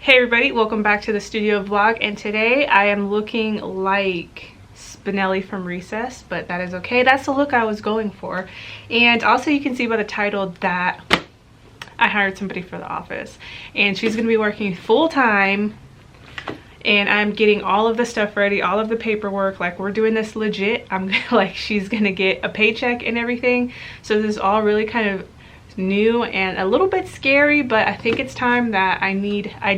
Hey everybody, welcome back to the studio vlog, and today I am looking like Spinelli from Recess, but that is okay. That's the look I was going for. And also you can see by the title that I hired somebody for the office, and she's going to be working full-time, and I'm getting all of the stuff ready, all of the paperwork. Like, we're doing this legit. She's gonna get a paycheck and everything. So this is all really kind of new and a little bit scary, but I think it's time that I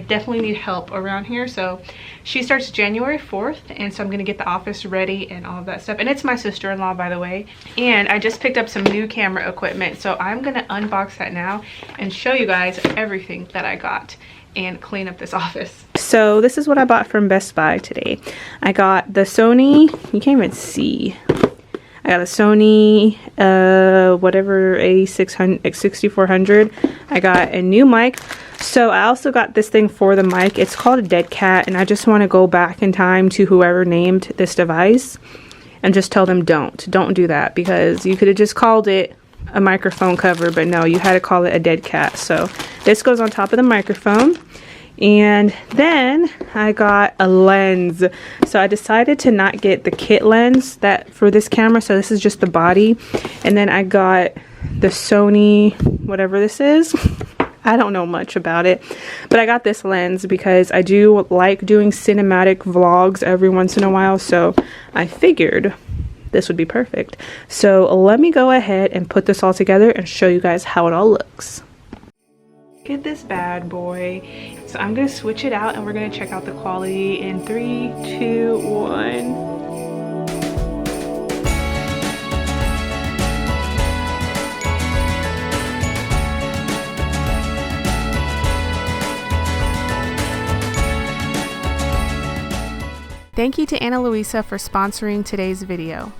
definitely need help around here. So she starts January 4th, and so I'm gonna get the office ready and all of that stuff. And it's my sister-in-law, by the way, and I just picked up some new camera equipment, so I'm gonna unbox that now and show you guys everything that I got and clean up this office. So this is what I bought from Best Buy today. I got the Sony, you can't even see, I got a Sony, whatever, A6400. I got a new mic. So I also got this thing for the mic. It's called a Dead Cat, and I just want to go back in time to whoever named this device and just tell them don't do that, because you could have just called it a microphone cover, but no, you had to call it a Dead Cat. So this goes on top of the microphone. And then I got a lens. So I decided to not get the kit lens for this camera, so this is just the body. And then I got the Sony, whatever this is. I don't know much about it, but I got this lens because I do like doing cinematic vlogs every once in a while, so I figured this would be perfect. So let me go ahead and put this all together and show you guys how it all looks. Look at this bad boy. So I'm gonna switch it out and we're gonna check out the quality in 3, 2, 1. Thank you to Ana Luisa for sponsoring today's video.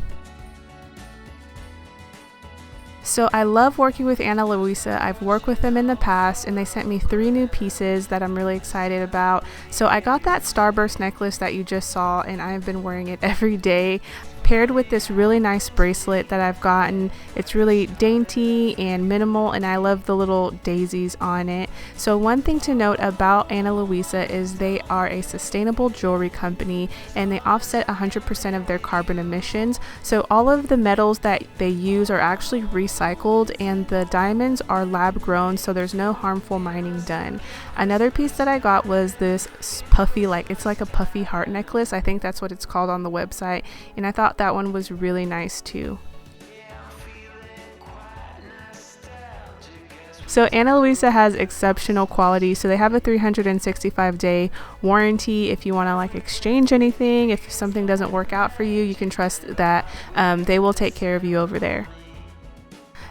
So I love working with Ana Luisa. I've worked with them in the past, and they sent me 3 new pieces that I'm really excited about. So I got that Starburst necklace that you just saw, and I have been wearing it every day, paired with this really nice bracelet that I've gotten. It's really dainty and minimal, and I love the little daisies on it. So one thing to note about Ana Luisa is they are a sustainable jewelry company, and they offset 100% of their carbon emissions. So all of the metals that they use are actually recycled, and the diamonds are lab grown, so there's no harmful mining done. Another piece that I got was this puffy, it's like a puffy heart necklace. I think that's what it's called on the website, and I thought that one was really nice too. So Ana Luisa has exceptional quality. So they have a 365-day warranty. If you want to exchange anything, if something doesn't work out for you, you can trust that they will take care of you over there.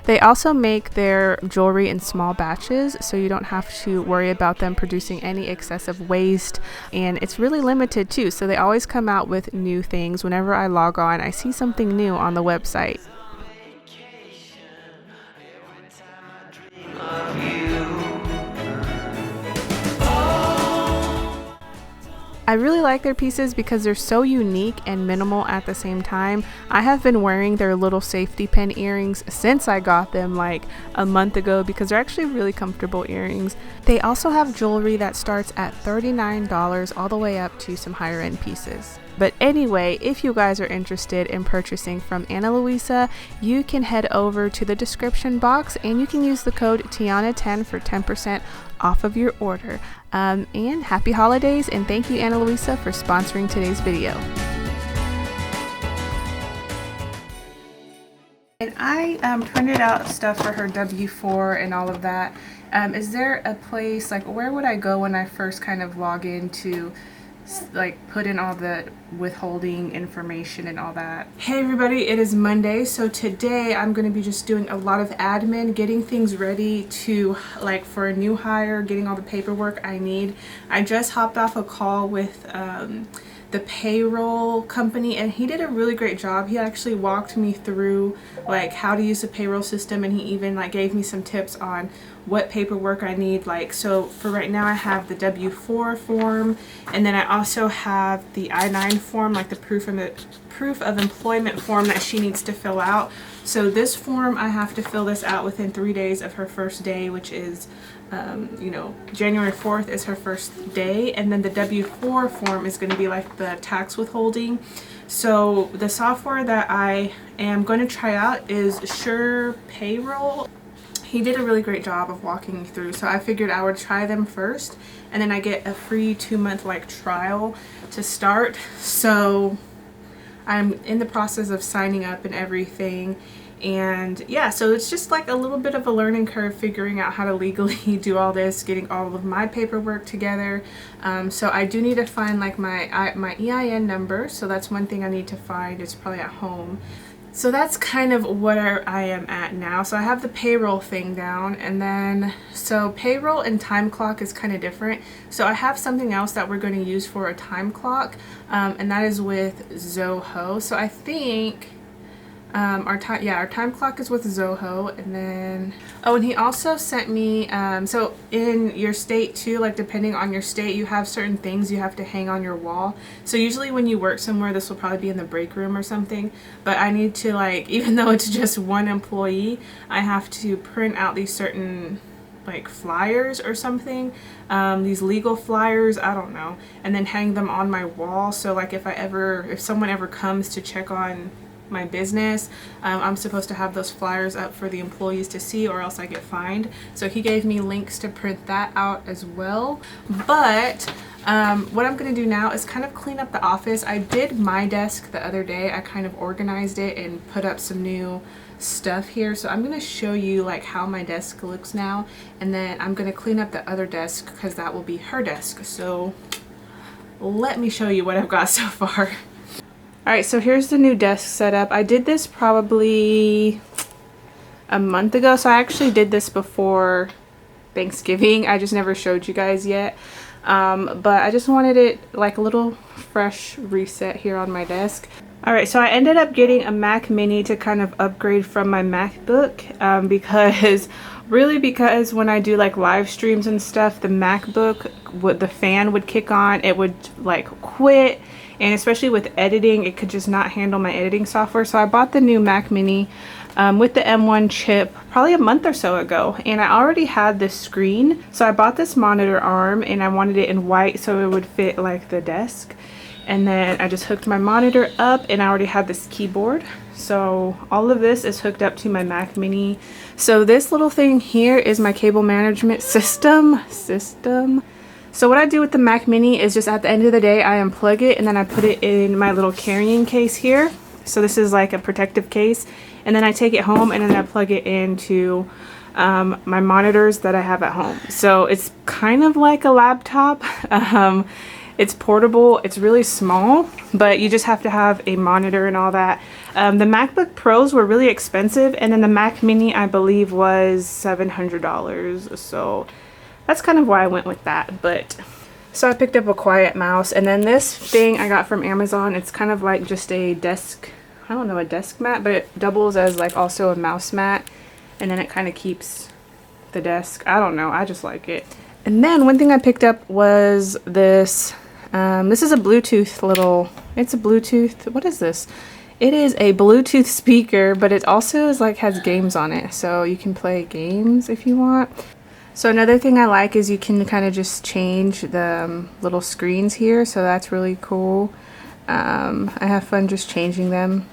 They also make their jewelry in small batches, so you don't have to worry about them producing any excessive waste, and it's really limited too, so they always come out with new things. Whenever I log on, I see something new on the website. I really like their pieces because they're so unique and minimal at the same time. I have been wearing their little safety pin earrings since I got them a month ago, because they're actually really comfortable earrings. They also have jewelry that starts at $39 all the way up to some higher end pieces. But anyway, if you guys are interested in purchasing from Ana Luisa, you can head over to the description box and you can use the code Tiana10 for 10% off of your order. And happy holidays, and thank you, Ana Luisa, for sponsoring today's video. And I printed out stuff for her W4 and all of that. Is there a place, where would I go when I first kind of log in to put in all the withholding information and all that? Hey everybody, it is Monday, so today I'm going to be just doing a lot of admin, getting things ready to for a new hire, getting all the paperwork I need. I just hopped off a call with the payroll company, and he did a really great job. He actually walked me through how to use the payroll system, and he even gave me some tips on what paperwork I need. Like, so for right now I have the W-4 form, and then I also have the I-9 form, like the proof of employment form that she needs to fill out. So this form, I have to fill this out within 3 days of her first day, which is you know, January 4th is her first day. And then the W-4 form is going to be like the tax withholding. So the software that I am going to try out is Sure Payroll. He did a really great job of walking me through, so I figured I would try them first, and then I get a free 2-month like trial to start. So I'm in the process of signing up and everything. And yeah, so it's just like a little bit of a learning curve figuring out how to legally do all this, getting all of my paperwork together. So I do need to find like my EIN number, so that's one thing I need to find. It's probably at home. So that's kind of where I am at now. So I have the payroll thing down, and then so payroll and time clock is kind of different. So I have something else that we're going to use for a time clock, and that is with Zoho. So I think our time clock is with Zoho. And then and he also sent me so in your state too, like depending on your state, you have certain things you have to hang on your wall. So usually when you work somewhere, this will probably be in the break room or something, but I need to, like, even though it's just one employee, I have to print out these certain like flyers or something, these legal flyers, I don't know, and then hang them on my wall. So like if someone ever comes to check on my business, I'm supposed to have those flyers up for the employees to see, or else I get fined. So he gave me links to print that out as well. But what I'm going to do now is kind of clean up the office. I did my desk the other day. I kind of organized it and put up some new stuff here. So I'm going to show you like how my desk looks now, and then I'm going to clean up the other desk because that will be her desk. So let me show you what I've got so far. Alright, so here's the new desk setup. I did this probably a month ago, so I actually did this before Thanksgiving. I just never showed you guys yet. But I just wanted it like a little fresh reset here on my desk. Alright, so I ended up getting a Mac Mini to kind of upgrade from my MacBook, because when I do like live streams and stuff, the MacBook, the fan would kick on, it would like quit. And especially with editing, it could just not handle my editing software. So I bought the new Mac Mini with the M1 chip probably a month or so ago. And I already had this screen. So I bought this monitor arm, and I wanted it in white so it would fit like the desk. And then I just hooked my monitor up, and I already had this keyboard. So all of this is hooked up to my Mac Mini. So this little thing here is my cable management system. So what I do with the Mac Mini is just at the end of the day, I unplug it and then I put it in my little carrying case here. So this is like a protective case, and then I take it home and then I plug it into my monitors that I have at home. So it's kind of like a laptop. It's portable, it's really small, but you just have to have a monitor and all that. The MacBook Pros were really expensive, and then the Mac Mini I believe was $700. So that's kind of why I went with that. But so I picked up a quiet mouse, and then this thing I got from Amazon. It's kind of like just a desk, I don't know, a desk mat, but it doubles as like also a mouse mat, and then it kind of keeps the desk. I don't know, I just like it. And then one thing I picked up was this. This is a Bluetooth little, it's a Bluetooth, what is this? It is a Bluetooth speaker, but it also is like has games on it, so you can play games if you want. So another thing I like is you can kind of just change the little screens here, so that's really cool. I have fun just changing them.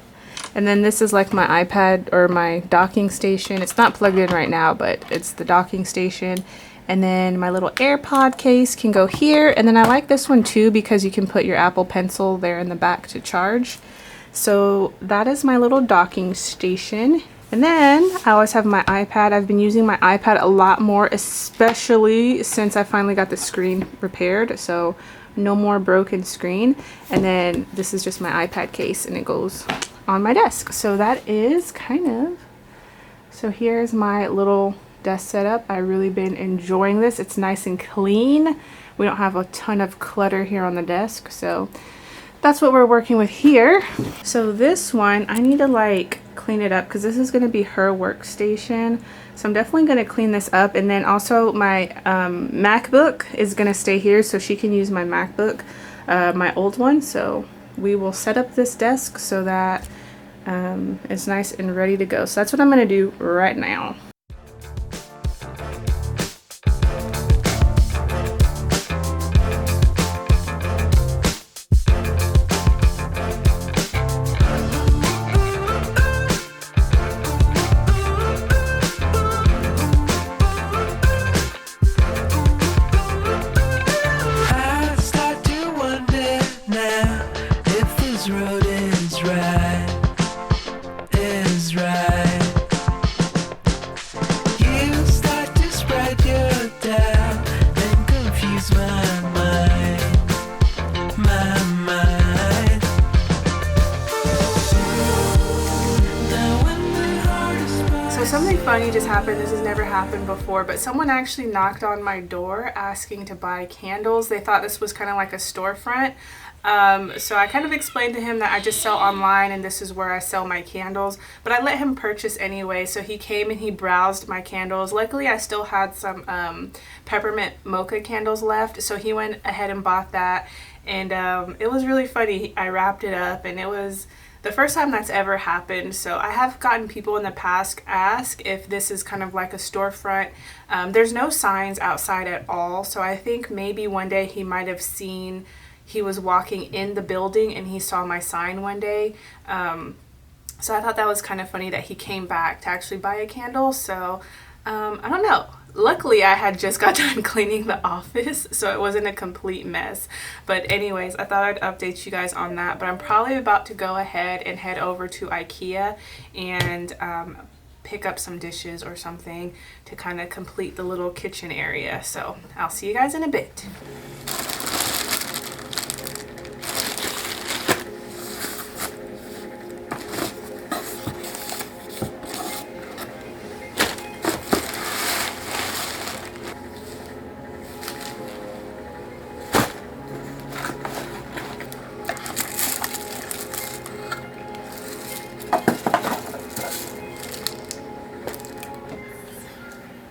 And then this is like my iPad or my docking station. It's not plugged in right now, but it's the docking station. And then my little AirPod case can go here. And then I like this one too because you can put your Apple Pencil there in the back to charge. So that is my little docking station. And then I always have my iPad. I've been using my iPad a lot more, especially since I finally got the screen repaired. So no more broken screen. And then this is just my iPad case, and it goes on my desk. So that is kind of, so here's my little desk setup. I've really been enjoying this. It's nice and clean. We don't have a ton of clutter here on the desk. So that's what we're working with here. So this one, I need to like clean it up because this is going to be her workstation. So I'm definitely going to clean this up. And then also my MacBook is going to stay here so she can use my MacBook, my old one. So we will set up this desk so that it's nice and ready to go. So that's what I'm going to do right now. Something funny just happened. This has never happened before, but someone actually knocked on my door asking to buy candles. They thought this was kind of like a storefront. So I kind of explained to him that I just sell online and this is where I sell my candles, but I let him purchase anyway. So he came and he browsed my candles. Luckily I still had some peppermint mocha candles left, so he went ahead and bought that. And it was really funny. I wrapped it up and it was the first time that's ever happened. So I have gotten people in the past ask if this is kind of like a storefront. There's no signs outside at all. So I think maybe one day he might have seen, he was walking in the building and he saw my sign one day. So I thought that was kind of funny that he came back to actually buy a candle. So I don't know. Luckily, I had just got done cleaning the office, so it wasn't a complete mess. But anyways, I thought I'd update you guys on that. But I'm probably about to go ahead and head over to IKEA and pick up some dishes or something to kind of complete the little kitchen area. So I'll see you guys in a bit.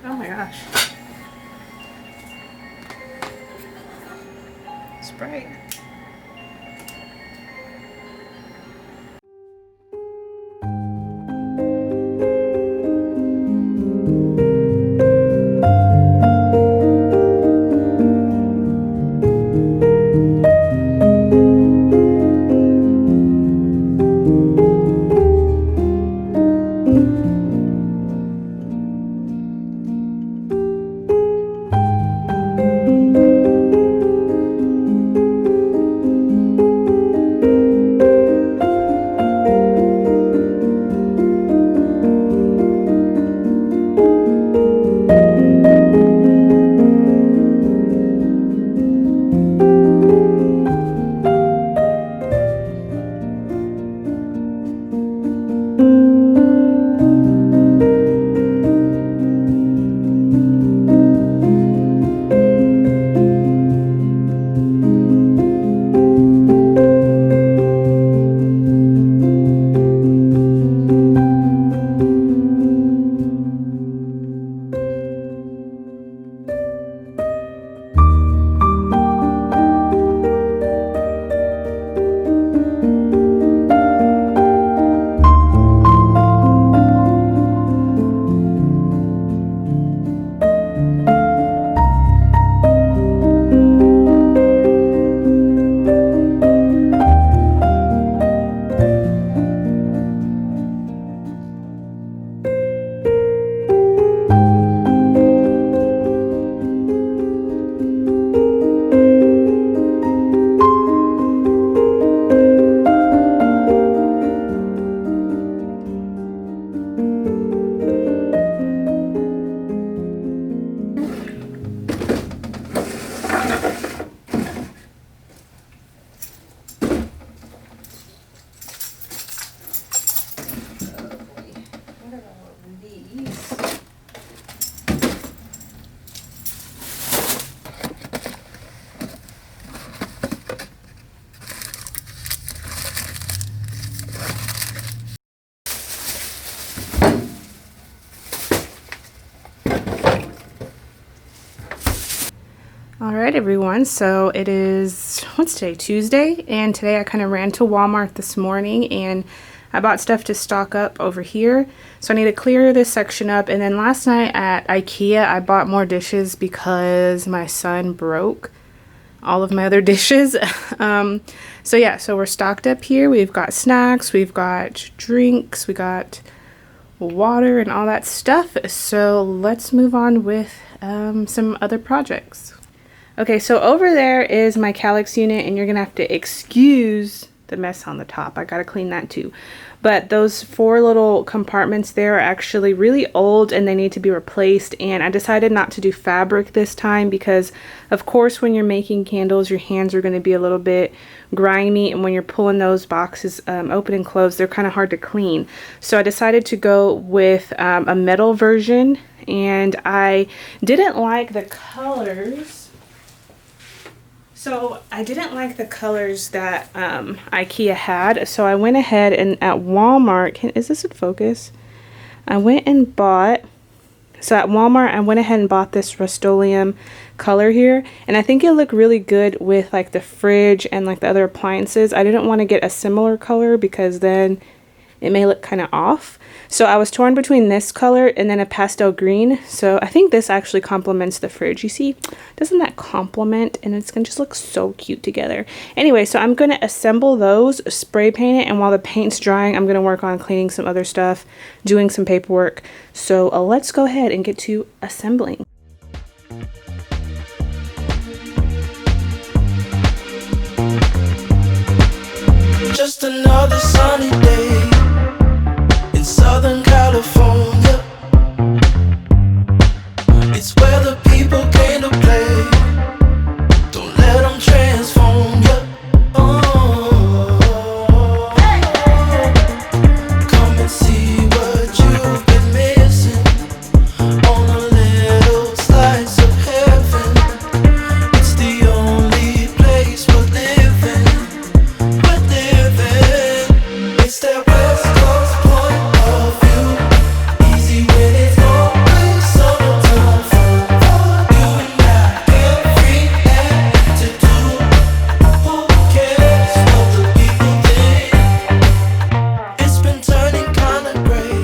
Oh my gosh. It's bright. Alright everyone, so it is, what's today, Tuesday, and today I kind of ran to Walmart this morning and I bought stuff to stock up over here. So I need to clear this section up, and then last night at IKEA I bought more dishes because my son broke all of my other dishes. So yeah, so we're stocked up here. We've got snacks, we've got drinks, we got water and all that stuff. So let's move on with some other projects. Okay, so over there is my calyx unit, and you're gonna have to excuse the mess on the top. I gotta clean that too. But those 4 little compartments there are actually really old and they need to be replaced, and I decided not to do fabric this time because of course when you're making candles your hands are going to be a little bit grimy, and when you're pulling those boxes open and closed they're kind of hard to clean. So I decided to go with a metal version, and I didn't like the colors. So I didn't like the colors that IKEA had, so I went ahead and at Walmart, is this in focus? I went and bought, so at Walmart I went ahead and bought this Rust-Oleum color here, and I think it looked really good with like the fridge and like the other appliances. I didn't want to get a similar color because then it may look kind of off. So I was torn between this color and then a pastel green. So I think this actually complements the fridge. You see, doesn't that complement? And it's gonna just look so cute together. Anyway, so I'm gonna assemble those, spray paint it, and while the paint's drying, I'm gonna work on cleaning some other stuff, doing some paperwork. So let's go ahead and get to assembling. Just another sunny day in Southern California. It's where the people came to play. Don't let them transform you. Come and see what you've been missing on a little slice of heaven. It's the only place we're living. It's that West Coast point of view. Easy when it's always summertime for you and I. Every attitude. Who cares what the people think? It's been turning kinda gray.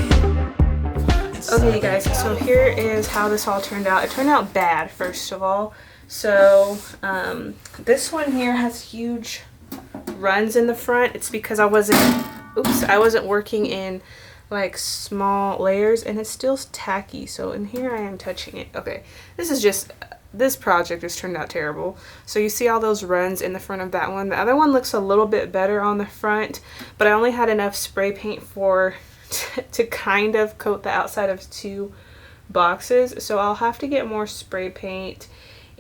Okay you guys, so here is how this all turned out. It turned out bad, first of all. So this one here has huge runs in the front. It's because I wasn't working in like small layers, and it's still tacky. So in here I am touching it. Okay, this project has turned out terrible. So you see all those runs in the front of that one. The other one looks a little bit better on the front, but I only had enough spray paint to kind of coat the outside of 2 boxes. So I'll have to get more spray paint,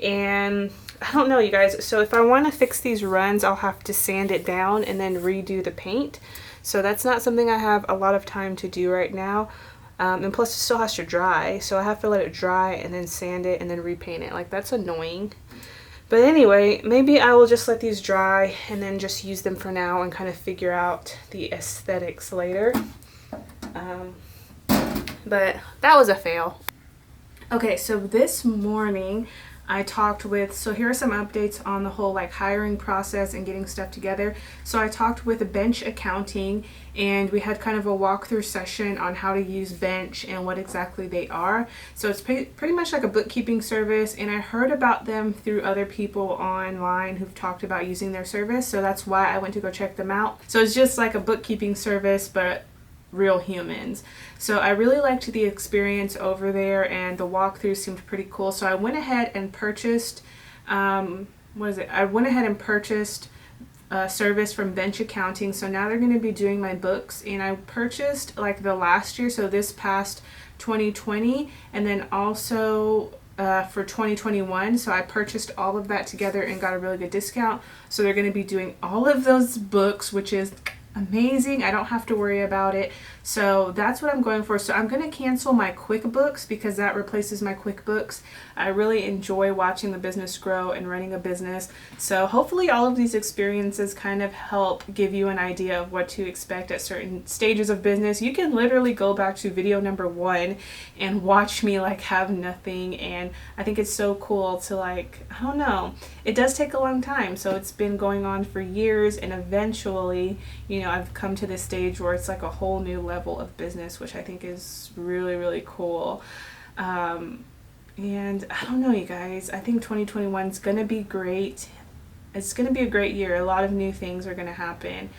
and I don't know you guys. So if I want to fix these runs I'll have to sand it down and then redo the paint. So that's not something I have a lot of time to do right now, and plus it still has to dry, so I have to let it dry and then sand it and then repaint it. Like, that's annoying. But anyway, maybe I will just let these dry and then just use them for now and kind of figure out the aesthetics later. But that was a fail. Okay, so this morning I talked with, so here are some updates on the whole like hiring process and getting stuff together. So I talked with Bench Accounting, and we had kind of a walkthrough session on how to use Bench and what exactly they are. So it's pretty much like a bookkeeping service, and I heard about them through other people online who've talked about using their service, so that's why I went to go check them out. So it's just like a bookkeeping service but real humans. So I really liked the experience over there, and the walkthrough seemed pretty cool. So I went ahead and purchased I went ahead and purchased a service from Bench Accounting. So now they're going to be doing my books, and I purchased like the last year, so this past 2020, and then also for 2021. So I purchased all of that together and got a really good discount. So they're going to be doing all of those books, which is amazing. I don't have to worry about it. So that's what I'm going for. So I'm going to cancel my QuickBooks because that replaces my QuickBooks. I really enjoy watching the business grow and running a business. So hopefully all of these experiences kind of help give you an idea of what to expect at certain stages of business. You can literally go back to video number 1 and watch me like have nothing, and I think it's so cool to like, I don't know, it does take a long time. So it's been going on for years, and eventually, you know, I've come to this stage where it's like a whole new level of business, which I think is really, really cool. And I don't know, you guys, I think 2021 is going to be great. It's going to be a great year. A lot of new things are going to happen.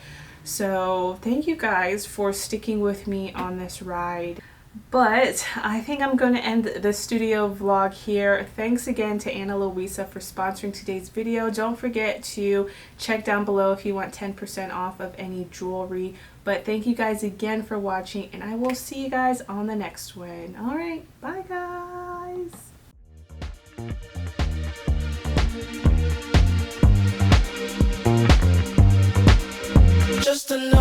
So thank you guys for sticking with me on this ride. But I think I'm going to end the studio vlog here. Thanks again to Ana Luisa for sponsoring today's video. Don't forget to check down below if you want 10% off of any jewelry. But thank you guys again for watching, and I will see you guys on the next one. Alright, bye guys! Just another